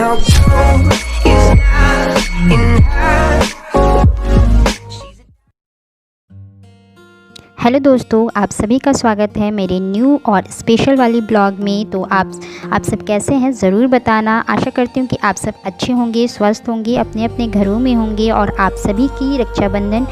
our goal is not enough. Hello दोस्तों, आप सभी का स्वागत है मेरे न्यू और स्पेशल वाली ब्लॉग में। तो आप सब कैसे हैं ज़रूर बताना। आशा करती हूँ कि आप सब अच्छे होंगे, स्वस्थ होंगे, अपने अपने घरों में होंगे और आप सभी की रक्षाबंधन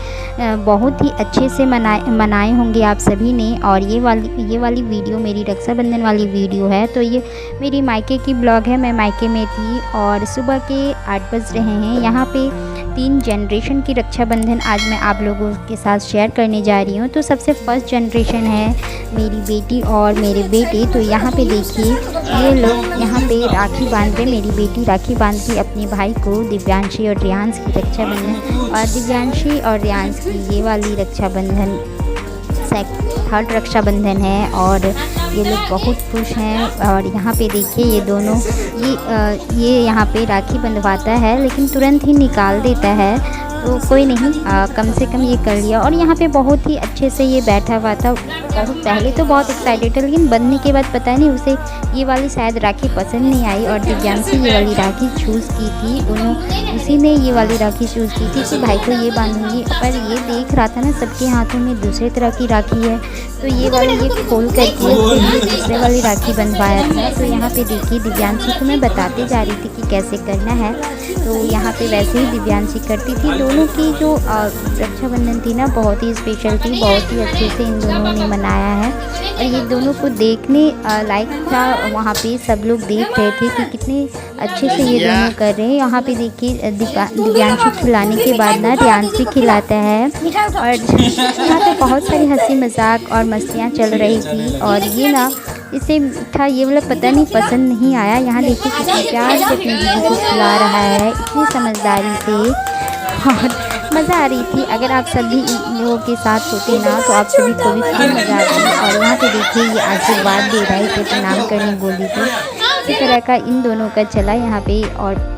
बहुत ही अच्छे से मनाए होंगे आप सभी ने। और ये वाली वीडियो मेरी रक्षाबंधन वाली वीडियो है। तो ये मेरी मायके की ब्लॉग है। मैं मायके में थी और सुबह के 8 बज रहे हैं। यहाँ पे 3 जनरेशन की रक्षाबंधन आज मैं आप लोगों के साथ शेयर करने जा रही हूँ। तो सबसे फर्स्ट जनरेशन है मेरी बेटी और मेरे बेटे। तो यहाँ पे देखिए ये लोग यहाँ पे राखी बांध रहे। मेरी बेटी राखी बांध रही अपने भाई को, दिव्यांशी और रियांश की रक्षाबंधन। और दिव्यांशी और रियांश की ये वाली रक्षाबंधन थर्ड रक्षाबंधन है और ये लोग बहुत खुश हैं। और यहाँ पे देखिए ये दोनों ये यहाँ पे राखी बंधवाता है लेकिन तुरंत ही निकाल देता है। तो कोई नहीं, कम से कम ये कर लिया। और यहाँ पे बहुत ही अच्छे से ये बैठा हुआ था। बहुत पहले तो बहुत एक्साइटेड था लेकिन बंधने के बाद पता नहीं उसे ये वाली शायद राखी पसंद नहीं आई और दिव्यांशी ये वाली राखी चूज़ की थी। उसी ने ये वाली राखी चूज़ की थी कि भाई को ये बांधूंगी। पर ये देख रहा था ना सबके हाथों में दूसरे तरह की राखी है, तो ये वाली ये खोल करके दूसरे वाली राखी बंधवाया था। तो यहाँ पे देखिए दिव्यांशी को मैं बताते जा रही थी कि कैसे करना है। तो यहाँ पे वैसे ही दिव्यांशी करती थी। दोनों की जो रक्षाबंधन थी ना बहुत ही स्पेशल थी, बहुत ही अच्छे से इन दोनों ने मनाया है। और ये दोनों को देखने लायक था। वहाँ पे सब लोग देख रहे थे कि कितने अच्छे से ये दोनों कर रहे हैं। यहाँ पे देखिए दिव्यांशी खिलाने के बाद ना रियांश भी खिलाता है। और यहाँ पे बहुत सारी हंसी मजाक और मस्तियाँ चल रही थी। और ये ना इसे मीठा ये वाला पता नहीं पसंद नहीं आया। यहाँ देखिए कितनी प्यार से अपनी दीदी को खिला रहा है, इतनी समझदारी से। और मज़ा आ रही थी। अगर आप सभी लोगों के साथ होते ना तो आप सभी को भी खूब मज़ा आती। और यहाँ पे देखिए ये आशीर्वाद दे रहा है, इसे प्रणाम करने बोली थी। इसी तरह का इन दोनों का चला यहाँ पे। और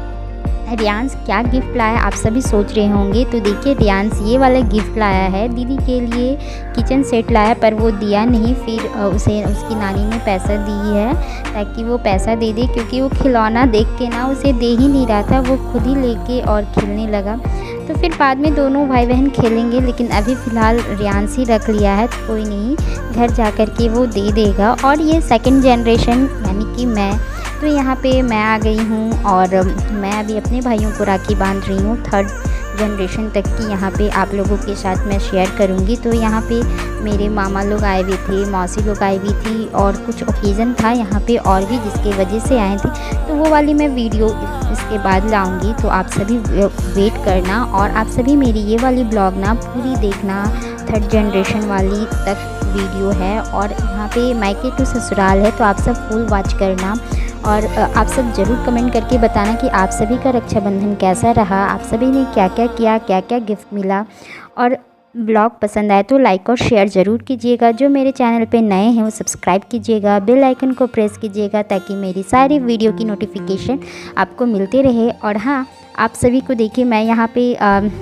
रियांश क्या गिफ्ट लाया आप सभी सोच रहे होंगे। तो देखिए रियांश ये वाला गिफ्ट लाया है, दीदी के लिए किचन सेट लाया पर वो दिया नहीं। फिर उसे उसकी नानी ने पैसा दी है ताकि वो पैसा दे दे, क्योंकि वो खिलौना देख के ना उसे दे ही नहीं रहा था, वो खुद ही लेके और खेलने लगा। तो फिर बाद में दोनों भाई बहन खेलेंगे, लेकिन अभी फ़िलहाल रियांश ही रख लिया है। तो कोई नहीं, घर जा कर के वो दे देगा। और ये सेकंड जनरेशन यानी कि मैं, तो यहाँ पे मैं आ गई हूँ और मैं अभी अपने भाइयों को राखी बांध रही हूँ। थर्ड जनरेशन तक की यहाँ पे आप लोगों के साथ मैं शेयर करूँगी। तो यहाँ पे मेरे मामा लोग आए हुए थे, मौसी लोग आई हुई थी और कुछ ओकेज़न था यहाँ पे और भी जिसके वजह से आए थे। तो वो वाली मैं वीडियो इसके बाद लाऊंगी। तो आप सभी वेट करना और आप सभी मेरी ये वाली ब्लॉग ना पूरी देखना। थर्ड जनरेशन वाली तक वीडियो है और यहाँ पे मायके टू ससुराल है, तो आप सब फुल वॉच करना। और आप सब ज़रूर कमेंट करके बताना कि आप सभी का रक्षाबंधन कैसा रहा, आप सभी ने क्या क्या किया, क्या क्या गिफ्ट मिला। और ब्लॉग पसंद आए तो लाइक और शेयर ज़रूर कीजिएगा। जो मेरे चैनल पे नए हैं वो सब्सक्राइब कीजिएगा, बेल आइकन को प्रेस कीजिएगा ताकि मेरी सारी वीडियो की नोटिफिकेशन आपको मिलते रहे। और हाँ, आप सभी को देखिए मैं यहाँ पे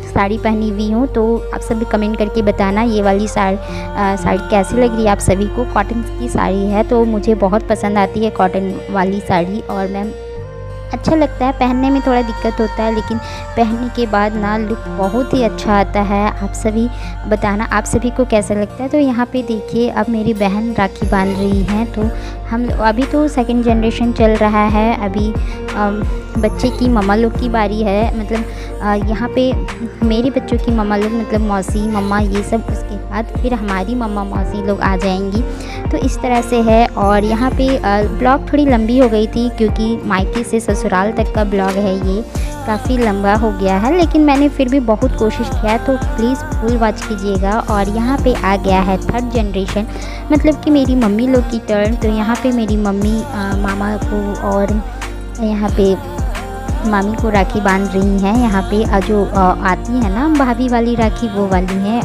साड़ी पहनी हुई हूँ। तो आप सभी कमेंट करके बताना ये वाली साड़ी कैसी लग रही है आप सभी को। कॉटन की साड़ी है तो मुझे बहुत पसंद आती है कॉटन वाली साड़ी। और मैं अच्छा लगता है, पहनने में थोड़ा दिक्कत होता है लेकिन पहनने के बाद ना लुक बहुत ही अच्छा आता है। आप सभी बताना आप सभी को कैसा लगता है। तो यहाँ पे देखिए अब मेरी बहन राखी बांध रही हैं। तो हम अभी तो सेकंड जनरेशन चल रहा है। अभी बच्चे की मम्मा लोग की बारी है। मतलब यहाँ पे मेरे बच्चों की मम्मा लोग मतलब मौसी मम्मा ये सब, उसके बाद फिर हमारी मम्मा मौसी लोग आ जाएंगी। तो इस तरह से है। और यहाँ पे ब्लॉग थोड़ी लंबी हो गई थी क्योंकि मायके से ससुराल तक का ब्लॉग है, ये काफ़ी लंबा हो गया है लेकिन मैंने फिर भी बहुत कोशिश किया। तो प्लीज़ फुल वॉच कीजिएगा। और यहाँ पे आ गया है थर्ड जनरेशन, मतलब कि मेरी मम्मी लोग की टर्न। तो यहाँ पे मेरी मम्मी मामा को और यहाँ पे मामी को राखी बांध रही हैं। यहाँ पे जो आती है ना भाभी वाली राखी, वो वाली है।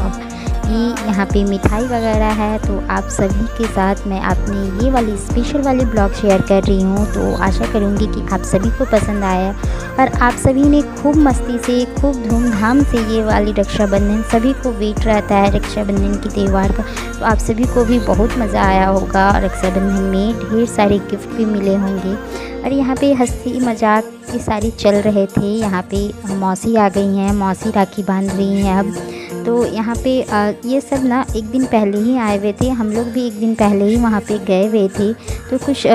ये यहाँ पे मिठाई वगैरह है। तो आप सभी के साथ मैं अपनी ये वाली स्पेशल वाली ब्लॉग शेयर कर रही हूँ। तो आशा करूँगी कि आप सभी को पसंद आया और आप सभी ने खूब मस्ती से, खूब धूमधाम से ये वाली रक्षाबंधन, सभी को वेट रहता है रक्षाबंधन की त्यौहार का। तो आप सभी को भी बहुत मज़ा आया होगा। रक्षाबंधन में ढेर सारे गिफ्ट भी मिले होंगे और यहाँ पे हंसी मजाक ये सारे चल रहे थे। यहाँ पे मौसी आ गई हैं, मौसी राखी बांध रही हैं अब। तो यहाँ पे ये सब ना एक दिन पहले ही आए हुए थे, हम लोग भी एक दिन पहले ही वहाँ पे गए हुए थे। तो कुछ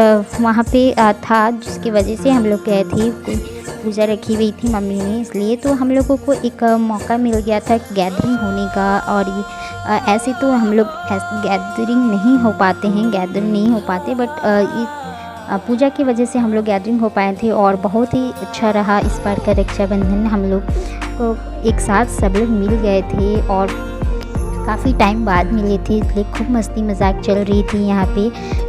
वहाँ पे था जिसकी वजह से हम लोग गए थे, कोई पूजा रखी हुई थी मम्मी ने, इसलिए तो हम लोगों को एक मौका मिल गया था गैदरिंग होने का। और ये ऐसे तो हम लोग गैदरिंग नहीं हो पाते हैं, गैदरिंग नहीं हो पाते, बट ये पूजा की वजह से हम लोग गैदरिंग हो पाए थे। और बहुत ही अच्छा रहा इस बार का रक्षाबंधन, हम लोग को एक साथ सब लोग मिल गए थे और काफ़ी टाइम बाद मिले थे, इसलिए खूब मस्ती मजाक चल रही थी यहाँ पे।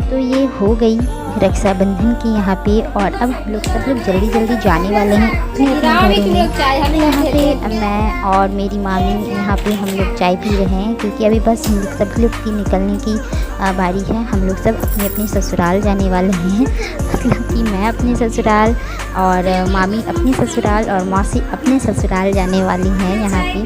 तो ये हो गई रक्षाबंधन की यहाँ पे। और अब हम लोग सब लोग जल्दी जल्दी जाने वाले हैं अपने अपने घरों में। यहाँ पे मैं और मेरी मामी यहाँ पे हम लोग चाय पी रहे हैं, क्योंकि अभी बस हम लोग सब लोग की निकलने की बारी है। हम लोग सब अपने अपने ससुराल जाने वाले हैं, मतलब कि मैं अपने ससुराल और मामी अपने ससुराल और मौसी अपने ससुराल जाने वाली हैं यहाँ पे।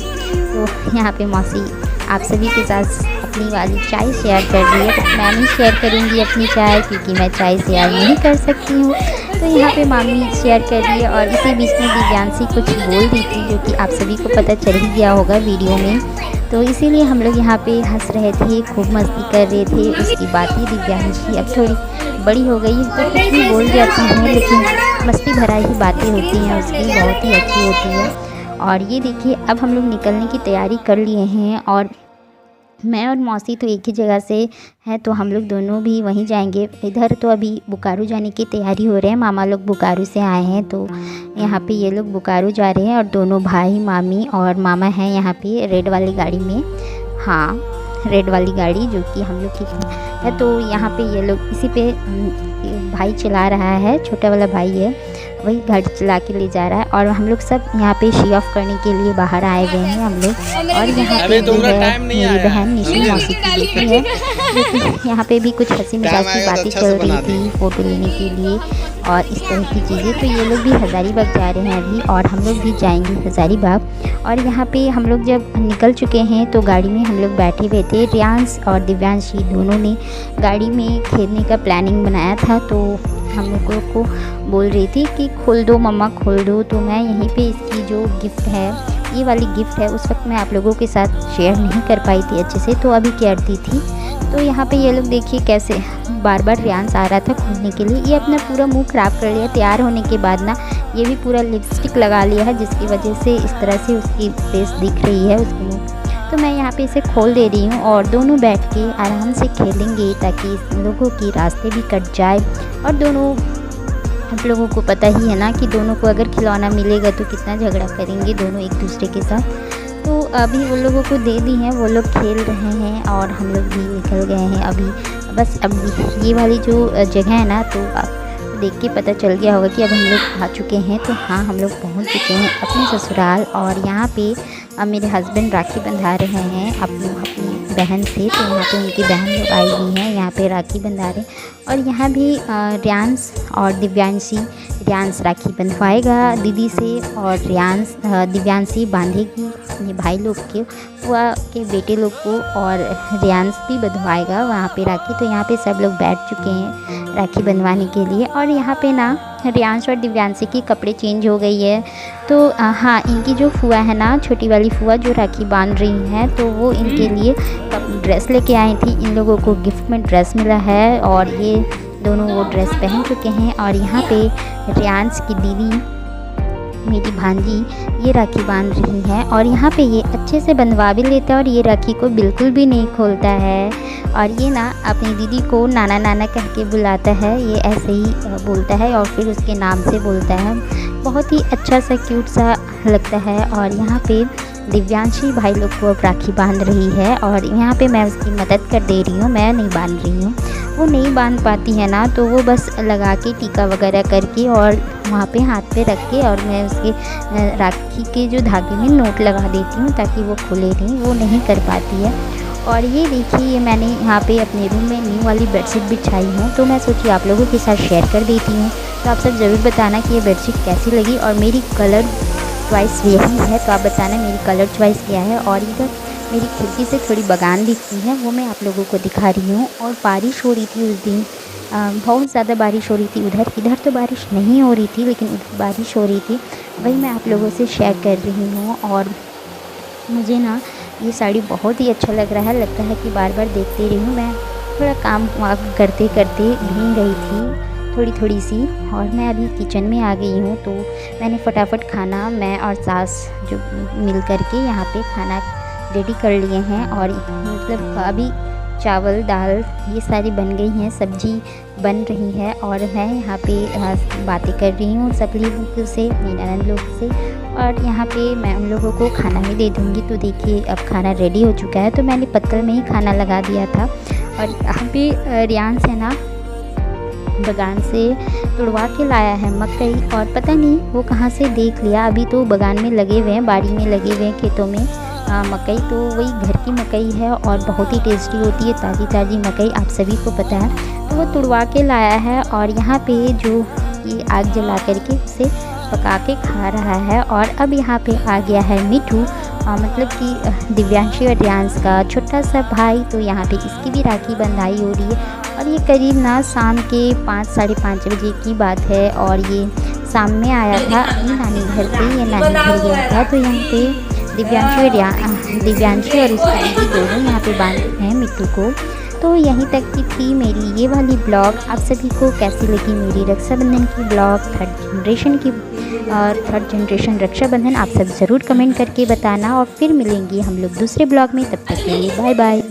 तो यहाँ पे मौसी आप सभी के साथ अपनी वाली चाय शेयर कर रही है, तो मैं नहीं शेयर करूँगी अपनी चाय, क्योंकि मैं चाय शेयर नहीं कर सकती हूँ। तो यहाँ पे मामी शेयर कर रही है। और इसी बीच में दिव्यांशी कुछ बोल रही थी, जो कि आप सभी को पता चल ही गया होगा वीडियो में। तो इसीलिए हम लोग यहाँ पे हंस रहे थे, खूब मस्ती कर रहे थे। उसकी बात ही दिव्यांशी अब थोड़ी बड़ी हो गई तो कुछ भी बोल जाती हैं, लेकिन मस्ती भरा ही बातें होती हैं उसकी, बहुत ही अच्छी होती है। और ये देखिए अब हम लोग निकलने की तैयारी कर लिए हैं, और मैं और मौसी तो एक ही जगह से हैं, तो हम लोग दोनों भी वहीं जाएंगे। इधर तो अभी बोकारो जाने की तैयारी हो रहे हैं, मामा लोग बोकारो से आए हैं, तो यहाँ पे ये लोग बोकारो जा रहे हैं। और दोनों भाई, मामी और मामा हैं यहाँ पे रेड वाली गाड़ी में। हाँ, रेड वाली गाड़ी जो कि हम लोग की है। तो यहाँ पे ये लोग इसी पे भाई चला रहा है, छोटा वाला भाई है, वही गाड़ी चला के ले जा रहा है। और हम लोग सब यहाँ पे शो ऑफ करने के लिए बाहर आए हुए हैं हम लोग। और यहाँ पे जो है मेरी बहन निशा मौसी की बेटी है, लेकिन यहाँ पे भी कुछ हंसी मजाक की बातें चल रही थी फ़ोटो लेने के लिए और इस तरह की चीज़ें। तो ये लोग भी हज़ारीबाग जा रहे हैं अभी, और हम लोग भी जाएंगे हज़ारीबाग। और यहाँ पे हम लोग जब निकल चुके हैं तो गाड़ी में हम लोग बैठे हुए थे। रियांश और दिव्यांशी दोनों ने गाड़ी में खेलने का प्लानिंग बनाया था, तो हम लोगों को बोल रही थी कि खोल दो मम्मा, खोल दो। तो मैं यहीं पे इसकी जो गिफ्ट है, ये वाली गिफ्ट है, उस वक्त मैं आप लोगों के साथ शेयर नहीं कर पाई थी अच्छे से, तो अभी करती थी। तो यहाँ पे ये लोग देखिए कैसे बार बार रियांश आ रहा था खोलने के लिए। ये अपना पूरा मुंह ख़राब कर लिया, तैयार होने के बाद ना ये भी पूरा लिपस्टिक लगा लिया है, जिसकी वजह से इस तरह से उसकी फेस दिख रही है, उसकी मुँह। तो मैं यहाँ पे इसे खोल दे रही हूँ और दोनों बैठ के आराम से खेलेंगे, ताकि इस लोगों की रास्ते भी कट जाए। और दोनों आप लोगों को पता ही है ना कि दोनों को अगर खिलौना मिलेगा तो कितना झगड़ा करेंगे दोनों एक दूसरे के साथ। तो अभी वो लोगों को दे दी हैं, वो लोग खेल रहे हैं और हम लोग भी निकल गए हैं अभी। बस अब ये वाली जो जगह है ना, तो आप देख के पता चल गया होगा कि अब हम लोग आ चुके हैं। तो हाँ, हम लोग पहुंच चुके हैं अपने ससुराल। और यहाँ पे अब मेरे हस्बैंड राखी बंधा रहे हैं अपनी बहन से, तो यहाँ पे उनकी बहन लोग आई हुई हैं, यहाँ पे राखी बंधा रहे हैं। और यहाँ भी रियांश और दिव्यांशी, रियांश राखी बंधवाएगा दीदी से और दिव्यांशी बांधेगी अपने भाई लोग के, बुआ के बेटे लोग को, और रियांश भी बंधवाएगा वहाँ पे राखी। तो यहाँ पे सब लोग बैठ चुके हैं राखी बंधवाने के लिए। और यहाँ पे ना रियांश और दिव्यांशी की कपड़े चेंज हो गई है। तो हाँ, इनकी जो फुआ है ना, छोटी वाली फुआ जो राखी बांध रही हैं, तो वो इनके लिए ड्रेस लेके आई थी। इन लोगों को गिफ्ट में ड्रेस मिला है और ये दोनों वो ड्रेस पहन चुके हैं। और यहाँ पे रियांश की दीदी, मेरी भांजी, ये राखी बांध रही है। और यहाँ पे ये अच्छे से बंधवा भी लेता है और ये राखी को बिल्कुल भी नहीं खोलता है। और ये ना अपनी दीदी को नाना नाना कह के बुलाता है, ये ऐसे ही बोलता है और फिर उसके नाम से बोलता है। बहुत ही अच्छा सा क्यूट सा लगता है। और यहाँ पे दिव्यांशी भाई लोग को अब राखी बांध रही है और यहाँ पे मैं उसकी मदद कर दे रही हूँ, मैं नहीं बांध रही हूँ। वो नहीं बांध पाती है ना, तो वो बस लगा के टीका वगैरह करके और वहाँ पे हाथ पे रख के, और मैं उसके राखी के जो धागे में नोट लगा देती हूँ ताकि वो खुले नहीं, वो नहीं कर पाती है। और ये देखिए, ये मैंने यहाँ पे अपने रूम में न्यू वाली बेडशीट बिछाई है, तो मैं सोची आप लोगों के साथ शेयर कर देती हूँ। तो आप सब ज़रूर बताना कि ये बेडशीट कैसी लगी, और मेरी कलर चॉइस यही है, तो आप बताना मेरी कलर चॉइस क्या है। और इधर मेरी खिड़की से थोड़ी बगान दिखती है, वो मैं आप लोगों को दिखा रही हूँ। और बारिश हो रही थी उस दिन बहुत ज़्यादा बारिश हो रही थी उधर। इधर तो बारिश नहीं हो रही थी लेकिन उधर बारिश हो रही थी, वही मैं आप लोगों से शेयर कर रही हूँ। और मुझे ना ये साड़ी बहुत ही अच्छा लग रहा है, लगता है कि बार बार देखते रही हूँ। मैं थोड़ा काम करते करते भीग गई थी थोड़ी सी, और मैं अभी किचन में आ गई हूँ। तो मैंने फटाफट खाना, मैं और सास जो मिल कर के यहाँ पे खाना रेडी कर लिए हैं। और मतलब अभी चावल दाल ये सारी बन गई हैं, सब्जी बन रही है, और मैं यहाँ पे बातें कर रही हूँ सब लोगों से, मेरी ननद लोग से। और यहाँ पे मैं उन लोगों को खाना भी दे दूँगी। तो देखिए अब खाना रेडी हो चुका है, तो मैंने पत्तल में ही खाना लगा दिया था। और यहाँ पे रियांश है ना बगान से तुड़वा के लाया है मकई, और पता नहीं वो कहाँ से देख लिया। अभी तो बगान में लगे हुए हैं, बाड़ी में लगे हुए हैं, खेतों में मकई। तो वही घर की मकई है और बहुत ही टेस्टी होती है, ताज़ी ताज़ी मकई, आप सभी को पता है। तो वो तुड़वा के लाया है, और यहाँ पे जो ये आग जला करके उसे पका के खा रहा है। और अब यहाँ पे आ गया है मिठू, मतलब कि दिव्यांशी और रियांश का छोटा सा भाई। तो यहाँ पे इसकी भी राखी बंधाई हो रही है, और ये करीब ना शाम के 5 साढ़े 5 बजे की बात है। और ये शाम में आया था अपनी नानी घर पे, ये नानी घर गया था। तो यहाँ पे दिव्यांशी और उसकी दीदी दोनों यहाँ पे बांधते हैं मिट्टू को। तो यहीं तक की थी मेरी ये वाली ब्लॉग। आप सभी को कैसी लगी मेरी रक्षाबंधन की ब्लॉग, थर्ड जनरेशन रक्षाबंधन, आप सब ज़रूर कमेंट करके बताना। और फिर मिलेंगे हम लोग दूसरे ब्लॉग में, तब तक के लिए बाय बाय।